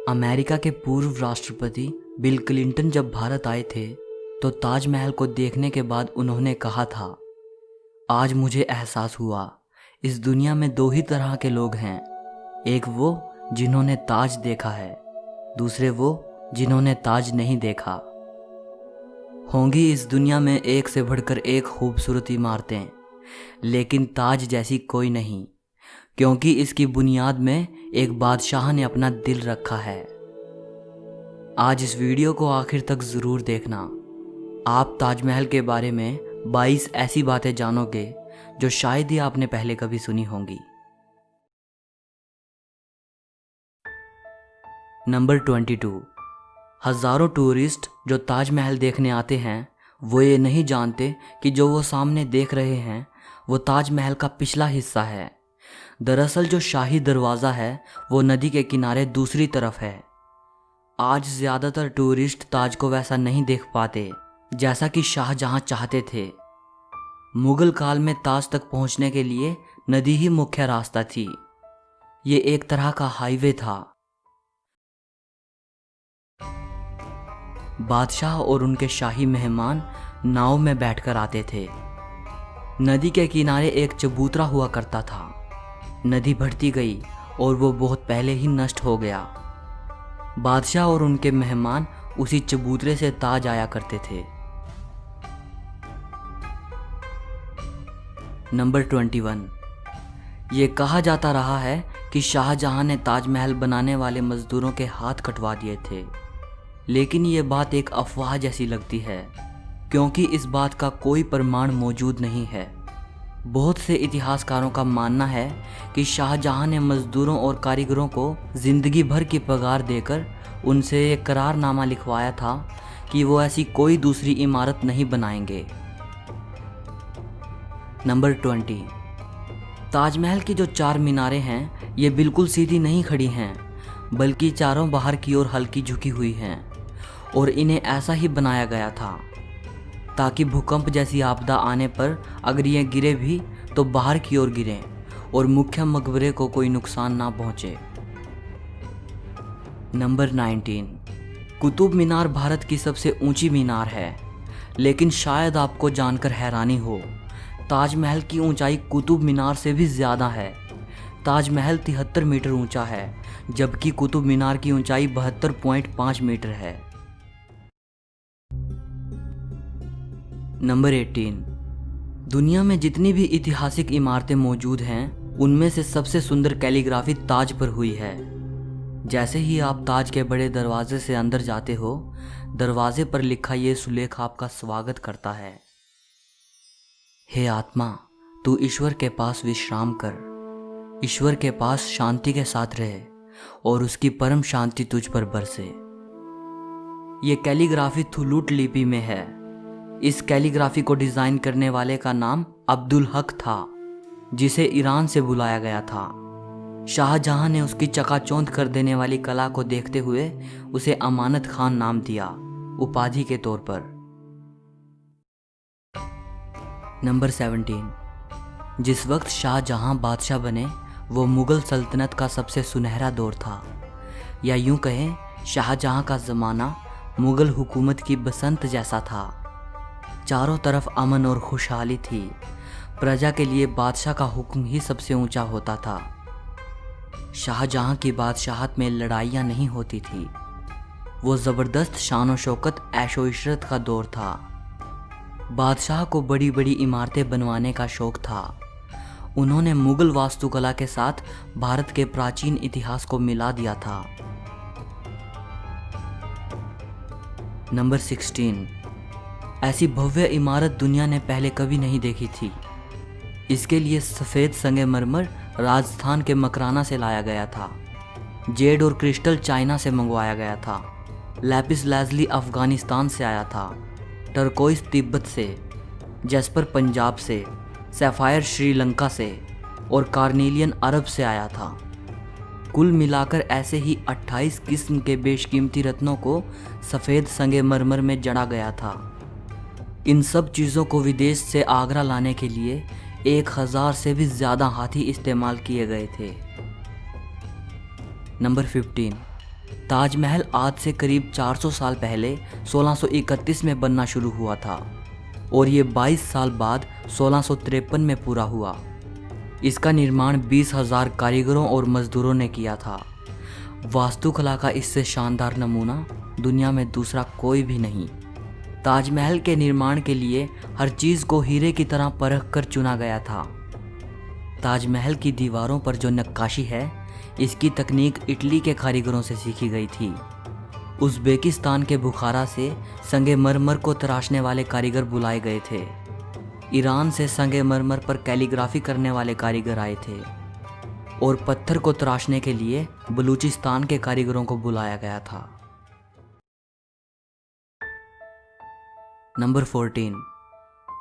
America के पूर्व राष्ट्रपति बिल क्लिंटन जब भारत आए थे तो ताजमहल को देखने के बाद उन्होंने कहा था, आज मुझे एहसास हुआ इस दुनिया में दो ही तरह के लोग हैं, एक वो जिन्होंने ताज देखा है, दूसरे वो जिन्होंने ताज नहीं देखा। होंगी इस दुनिया में एक से बढ़कर एक खूबसूरत इमारतें, लेकिन ताज जैसी कोई नहीं, क्योंकि इसकी बुनियाद में एक बादशाह ने अपना दिल रखा है। आज इस वीडियो को आखिर तक ज़रूर देखना। आप ताजमहल के बारे में 22 ऐसी बातें जानोगे जो शायद ही आपने पहले कभी सुनी होंगी। नंबर 22। हज़ारों टूरिस्ट जो ताजमहल देखने आते हैं वो ये नहीं जानते कि जो वो सामने देख रहे हैं वो ताजमहल का पिछला हिस्सा है। दरअसल जो शाही दरवाज़ा है वो नदी के किनारे दूसरी तरफ है। आज ज़्यादातर टूरिस्ट ताज को वैसा नहीं देख पाते जैसा कि शाहजहां चाहते थे। मुगल काल में ताज तक पहुंचने के लिए नदी ही मुख्य रास्ता थी। ये एक तरह का हाईवे था। बादशाह और उनके शाही मेहमान नाव में बैठकर आते थे। नदी के किनारे एक चबूतरा हुआ करता था। नदी बढ़ती गई और वो बहुत पहले ही नष्ट हो गया। बादशाह और उनके मेहमान उसी चबूतरे से ताज आया करते थे। नंबर 21। ये कहा जाता रहा है कि शाहजहां ने ताजमहल बनाने वाले मजदूरों के हाथ कटवा दिए थे, लेकिन ये बात एक अफवाह जैसी लगती है, क्योंकि इस बात का कोई प्रमाण मौजूद नहीं है। बहुत से इतिहासकारों का मानना है कि शाहजहां ने मजदूरों और कारीगरों को जिंदगी भर की पगार देकर उनसे एक करारनामा लिखवाया था कि वो ऐसी कोई दूसरी इमारत नहीं बनाएंगे। नंबर 20। ताजमहल की जो 4 मीनारें हैं ये बिल्कुल सीधी नहीं खड़ी हैं, बल्कि चारों बाहर की ओर हल्की झुकी हुई हैं, और इन्हें ऐसा ही बनाया गया था ताकि भूकंप जैसी आपदा आने पर अगर ये गिरे भी तो बाहर की ओर गिरें और मुख्य मकबरे को कोई नुकसान ना पहुंचे। नंबर 19। कुतुब मीनार भारत की सबसे ऊंची मीनार है, लेकिन शायद आपको जानकर हैरानी हो, ताजमहल की ऊंचाई कुतुब मीनार से भी ज़्यादा है। ताजमहल 73 मीटर ऊंचा है, जबकि कुतुब मीनार की ऊंचाई 72.5 मीटर है। नंबर 18। दुनिया में जितनी भी ऐतिहासिक इमारतें मौजूद हैं उनमें से सबसे सुंदर कैलीग्राफी ताज पर हुई है। जैसे ही आप ताज के बड़े दरवाजे से अंदर जाते हो, दरवाजे पर लिखा ये सुलेख आपका स्वागत करता है। हे आत्मा, तू ईश्वर के पास विश्राम कर, ईश्वर के पास शांति के साथ रहे और उसकी परम शांति तुझ पर बरसे। ये कैलीग्राफी थुलूट लिपि में है। इस कैलीग्राफी को डिज़ाइन करने वाले का नाम अब्दुल हक था, जिसे ईरान से बुलाया गया था। शाहजहां ने उसकी चकाचौंध कर देने वाली कला को देखते हुए उसे अमानत खान नाम दिया, उपाधि के तौर पर। नंबर 17। जिस वक्त शाहजहां बादशाह बने वो मुग़ल सल्तनत का सबसे सुनहरा दौर था, या यूं कहें शाहजहां का ज़माना मुग़ल हुकूमत की बसंत जैसा था। चारों तरफ अमन और खुशहाली थी। प्रजा के लिए बादशाह का हुक्म ही सबसे ऊंचा होता था। शाहजहां की बादशाहत में लड़ाइयाँ नहीं होती थी। वो ज़बरदस्त शान व शौकत ऐशो इशरत का दौर था। बादशाह को बड़ी बड़ी इमारतें बनवाने का शौक़ था। उन्होंने मुग़ल वास्तुकला के साथ भारत के प्राचीन इतिहास को मिला दिया था। नंबर 16। ऐसी भव्य इमारत दुनिया ने पहले कभी नहीं देखी थी। इसके लिए सफ़ेद संगमरमर राजस्थान के मकराना से लाया गया था। जेड और क्रिस्टल चाइना से मंगवाया गया था। लैपिस लाजुली अफ़गानिस्तान से आया था। टर्कोइस तिब्बत से, जैस्पर पंजाब से, सैफ़ायर श्रीलंका से और कार्नेलियन अरब से आया था। कुल मिलाकर ऐसे ही 28 किस्म के बेशकीमती रत्नों को सफ़ेद संगमरमर में जड़ा गया था। इन सब चीज़ों को विदेश से आगरा लाने के लिए 1000 से भी ज़्यादा हाथी इस्तेमाल किए गए थे। नंबर 15। ताजमहल आज से करीब 400 साल पहले 1631 में बनना शुरू हुआ था और ये 22 साल बाद 1653 में पूरा हुआ। इसका निर्माण 20,000 कारीगरों और मजदूरों ने किया था। वास्तुकला का इससे शानदार नमूना दुनिया में दूसरा कोई भी नहीं। ताजमहल के निर्माण के लिए हर चीज़ को हीरे की तरह परख कर चुना गया था। ताजमहल की दीवारों पर जो नक्काशी है, इसकी तकनीक इटली के कारीगरों से सीखी गई थी। उज़्बेकिस्तान के बुखारा से संगमरमर को तराशने वाले कारीगर बुलाए गए थे। ईरान से संगमरमर पर कैलीग्राफी करने वाले कारीगर आए थे और पत्थर को तराशने के लिए बलूचिस्तान के कारीगरों को बुलाया गया था। नंबर 14।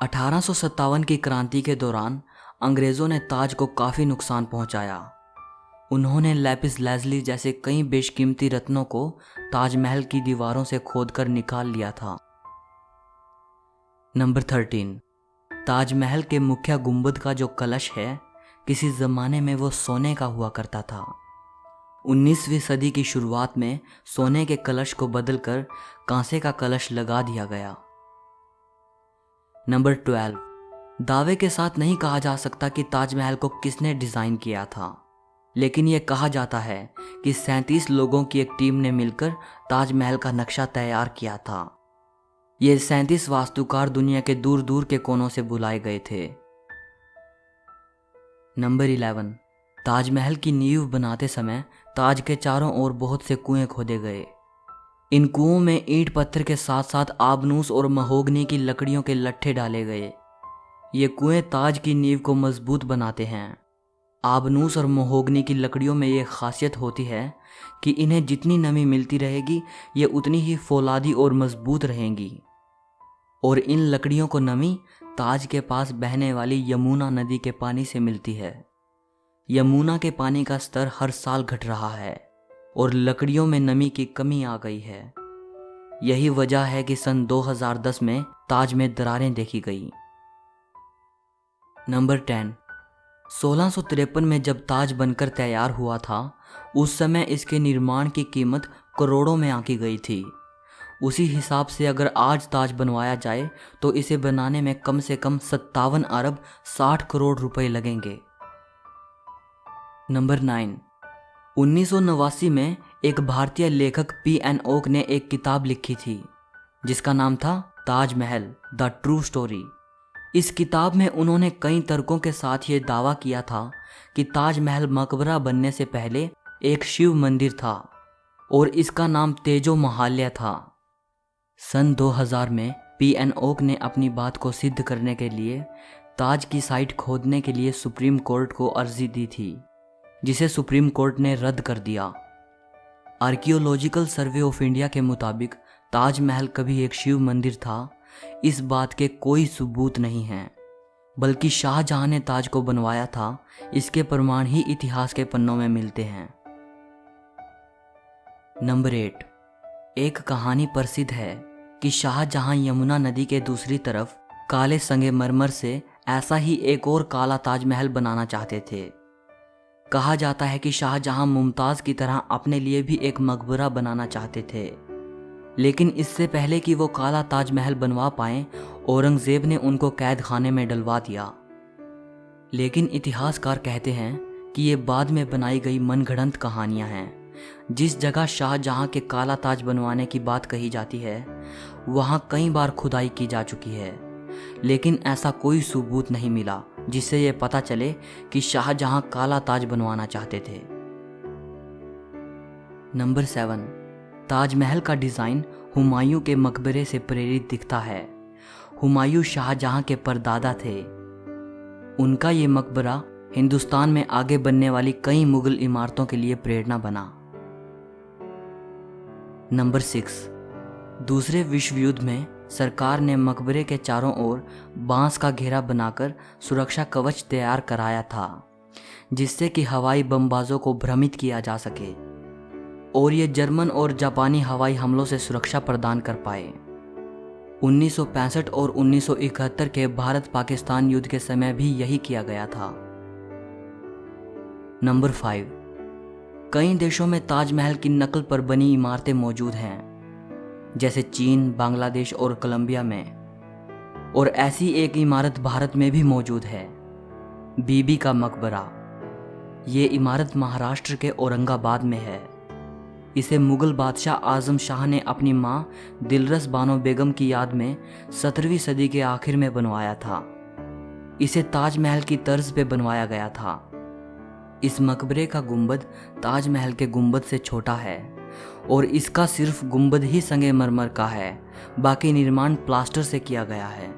1857 की क्रांति के दौरान अंग्रेज़ों ने ताज को काफ़ी नुकसान पहुंचाया। उन्होंने लैपिस लाजुली जैसे कई बेशकीमती रत्नों को ताजमहल की दीवारों से खोदकर निकाल लिया था। नंबर 13। ताजमहल के मुख्य गुंबद का जो कलश है, किसी ज़माने में वो सोने का हुआ करता था। 19वीं सदी की शुरुआत में सोने के कलश को बदलकर कांसे का कलश लगा दिया गया। नंबर 12। दावे के साथ नहीं कहा जा सकता कि ताजमहल को किसने डिज़ाइन किया था, लेकिन यह कहा जाता है कि 37 लोगों की एक टीम ने मिलकर ताजमहल का नक्शा तैयार किया था। ये 37 वास्तुकार दुनिया के दूर दूर के कोनों से बुलाए गए थे। नंबर 11। ताजमहल की नींव बनाते समय ताज के चारों ओर बहुत से कुएं खोदे गए। इन कुओं में ईंट पत्थर के साथ साथ आबनूस और महोगनी की लकड़ियों के लट्ठे डाले गए। ये कुएं ताज की नींव को मजबूत बनाते हैं। आबनूस और महोगनी की लकड़ियों में ये खासियत होती है कि इन्हें जितनी नमी मिलती रहेगी, ये उतनी ही फौलादी और मजबूत रहेंगी। और इन लकड़ियों को नमी ताज के पास बहने वाली यमुना नदी के पानी से मिलती है। यमुना के पानी का स्तर हर साल घट रहा है और लकड़ियों में नमी की कमी आ गई है। यही वजह है कि सन 2010 में ताज में दरारें देखी गई। नंबर 10। 1653 में जब ताज बनकर तैयार हुआ था, उस समय इसके निर्माण की कीमत करोड़ों में आंकी गई थी। उसी हिसाब से अगर आज ताज बनवाया जाए तो इसे बनाने में कम से कम 57 अरब 60 करोड़ रुपए लगेंगे। नंबर 9। 1989 में एक भारतीय लेखक P.N. ओक ने एक किताब लिखी थी जिसका नाम था ताजमहल द ट्रू स्टोरी। इस किताब में उन्होंने कई तर्कों के साथ ये दावा किया था कि ताजमहल मकबरा बनने से पहले एक शिव मंदिर था और इसका नाम तेजो महाल्या था। सन 2000 में P.N. ओक ने अपनी बात को सिद्ध करने के लिए ताज की साइट खोदने के लिए सुप्रीम कोर्ट को अर्जी दी थी, जिसे सुप्रीम कोर्ट ने रद्द कर दिया। आर्कियोलॉजिकल सर्वे ऑफ इंडिया के मुताबिक ताजमहल कभी एक शिव मंदिर था, इस बात के कोई सबूत नहीं हैं, बल्कि शाहजहां ने ताज को बनवाया था, इसके प्रमाण ही इतिहास के पन्नों में मिलते हैं। नंबर 8। एक कहानी प्रसिद्ध है कि शाहजहां यमुना नदी के दूसरी तरफ काले संगमरमर से ऐसा ही एक और काला ताजमहल बनाना चाहते थे। कहा जाता है कि शाहजहां मुमताज़ की तरह अपने लिए भी एक मकबरा बनाना चाहते थे, लेकिन इससे पहले कि वो काला ताजमहल बनवा पाएं, औरंगज़ेब ने उनको कैद खाने में डलवा दिया। लेकिन इतिहासकार कहते हैं कि ये बाद में बनाई गई मनगढ़ंत कहानियां हैं। जिस जगह शाहजहां के काला ताज बनवाने की बात कही जाती है, वहां कई बार खुदाई की जा चुकी है, लेकिन ऐसा कोई सबूत नहीं मिला जिससे यह पता चले कि शाहजहां काला ताज बनवाना चाहते थे। नंबर 7। ताजमहल का डिज़ाइन हुमायूं के मकबरे से प्रेरित दिखता है। हुमायूं शाहजहां के परदादा थे। उनका ये मकबरा हिंदुस्तान में आगे बनने वाली कई मुगल इमारतों के लिए प्रेरणा बना। नंबर 6। दूसरे विश्व युद्ध में सरकार ने मकबरे के चारों ओर बांस का घेरा बनाकर सुरक्षा कवच तैयार कराया था, जिससे कि हवाई बमबाजों को भ्रमित किया जा सके और ये जर्मन और जापानी हवाई हमलों से सुरक्षा प्रदान कर पाए। 1965 और 1971 के भारत पाकिस्तान युद्ध के समय भी यही किया गया था। नंबर 5। कई देशों में ताजमहल की नकल पर बनी इमारतें मौजूद हैं, जैसे चीन, बांग्लादेश और कोलंबिया में। और ऐसी एक इमारत भारत में भी मौजूद है, बीबी का मकबरा। ये इमारत महाराष्ट्र के औरंगाबाद में है। इसे मुगल बादशाह आजम शाह ने अपनी मां दिलरस बानो बेगम की याद में 17वीं सदी के आखिर में बनवाया था। इसे ताजमहल की तर्ज पे बनवाया गया था। इस मकबरे का गुंबद ताजमहल के गुंबद से छोटा है और इसका सिर्फ गुंबद ही संगमरमर का है, बाकी निर्माण प्लास्टर से किया गया है।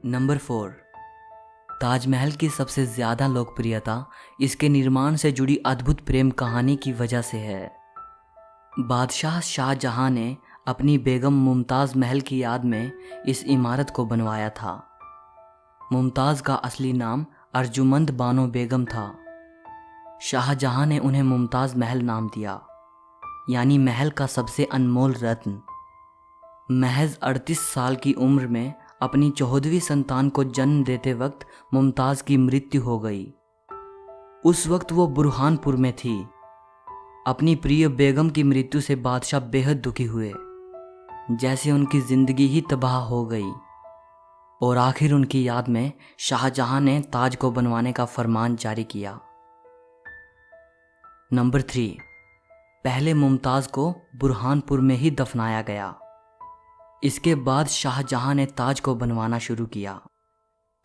नंबर 4, ताजमहल की सबसे ज़्यादा लोकप्रियता इसके निर्माण से जुड़ी अद्भुत प्रेम कहानी की वजह से है। बादशाह शाहजहां ने अपनी बेगम मुमताज़ महल की याद में इस इमारत को बनवाया था। मुमताज़ का असली नाम अर्जुमंद बानो बेगम था। शाहजहां ने उन्हें मुमताज़ महल नाम दिया, यानी महल का सबसे अनमोल रत्न। महज 38 साल की उम्र में अपनी 14वीं संतान को जन्म देते वक्त मुमताज़ की मृत्यु हो गई। उस वक्त वो बुरहानपुर में थी। अपनी प्रिय बेगम की मृत्यु से बादशाह बेहद दुखी हुए, जैसे उनकी जिंदगी ही तबाह हो गई। और आखिर उनकी याद में शाहजहां ने ताज को बनवाने का फरमान जारी किया। नंबर 3, पहले मुमताज़ को बुरहानपुर में ही दफनाया गया। इसके बाद शाहजहां ने ताज को बनवाना शुरू किया।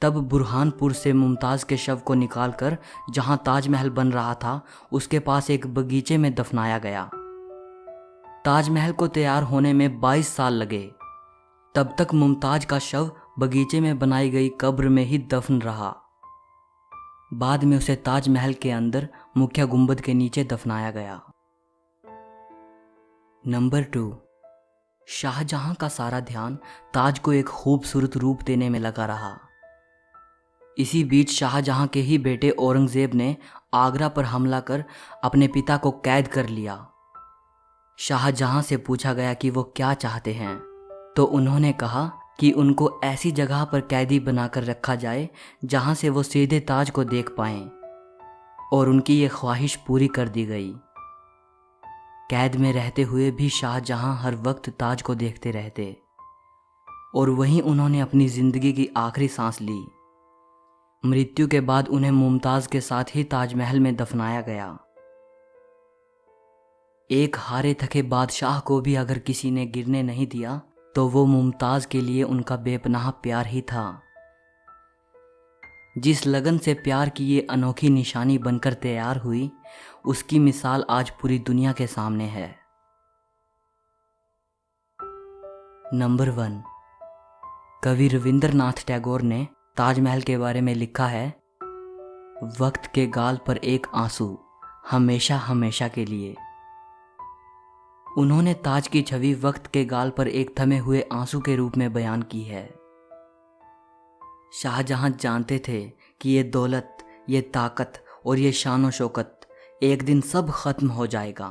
तब बुरहानपुर से मुमताज़ के शव को निकालकर जहां ताजमहल बन रहा था उसके पास एक बगीचे में दफनाया गया। ताजमहल को तैयार होने में 22 साल लगे। तब तक मुमताज़ का शव बगीचे में बनाई गई कब्र में ही दफन रहा। बाद में उसे ताजमहल के अंदर मुख्य गुंबद के नीचे दफनाया गया। नंबर 2, शाहजहां का सारा ध्यान ताज को एक खूबसूरत रूप देने में लगा रहा। इसी बीच शाहजहां के ही बेटे औरंगजेब ने आगरा पर हमला कर अपने पिता को कैद कर लिया। शाहजहां से पूछा गया कि वो क्या चाहते हैं, तो उन्होंने कहा कि उनको ऐसी जगह पर कैदी बनाकर रखा जाए जहां से वो सीधे ताज को देख पाएं, और उनकी ये ख्वाहिश पूरी कर दी गई। कैद में रहते हुए भी शाहजहां हर वक्त ताज को देखते रहते, और वहीं उन्होंने अपनी जिंदगी की आखिरी सांस ली। मृत्यु के बाद उन्हें मुमताज़ के साथ ही ताजमहल में दफनाया गया। एक हारे थके बादशाह को भी अगर किसी ने गिरने नहीं दिया तो वो मुमताज़ के लिए उनका बेपनाह प्यार ही था। जिस लगन से प्यार की ये अनोखी निशानी बनकर तैयार हुई, उसकी मिसाल आज पूरी दुनिया के सामने है। नंबर 1, कवि रविंद्रनाथ टैगोर ने ताजमहल के बारे में लिखा है, वक्त के गाल पर एक आंसू, हमेशा हमेशा के लिए। उन्होंने ताज की छवि वक्त के गाल पर एक थमे हुए आंसू के रूप में बयान की है। शाहजहां जानते थे कि ये दौलत, ये ताकत और ये शान शौकत एक दिन सब खत्म हो जाएगा।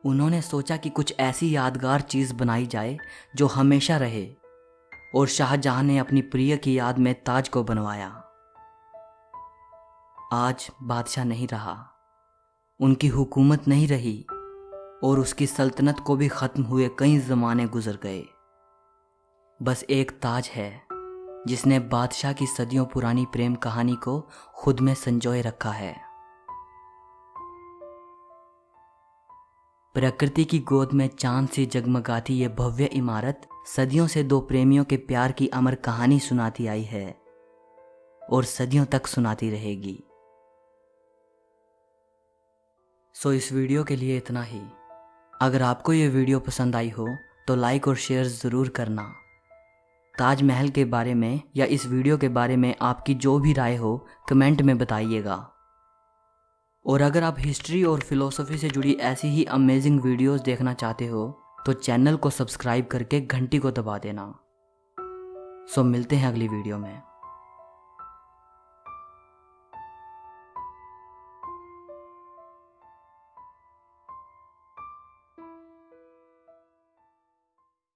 उन्होंने सोचा कि कुछ ऐसी यादगार चीज़ बनाई जाए जो हमेशा रहे, और शाहजहां ने अपनी प्रिय की याद में ताज को बनवाया। आज बादशाह नहीं रहा, उनकी हुकूमत नहीं रही, और उसकी सल्तनत को भी ख़त्म हुए कई ज़माने गुजर गए। बस एक ताज है जिसने बादशाह की सदियों पुरानी प्रेम कहानी को खुद में संजोए रखा है। प्रकृति की गोद में चांद सी जगमगाती ये भव्य इमारत सदियों से दो प्रेमियों के प्यार की अमर कहानी सुनाती आई है और सदियों तक सुनाती रहेगी। सो इस वीडियो के लिए इतना ही। अगर आपको ये वीडियो पसंद आई हो तो लाइक और शेयर ज़रूर करना। ताजमहल के बारे में या इस वीडियो के बारे में आपकी जो भी राय हो कमेंट में बताइएगा। और अगर आप हिस्ट्री और फिलॉसफी से जुड़ी ऐसी ही अमेजिंग वीडियोस देखना चाहते हो तो चैनल को सब्सक्राइब करके घंटी को दबा देना। सो मिलते हैं अगली वीडियो में।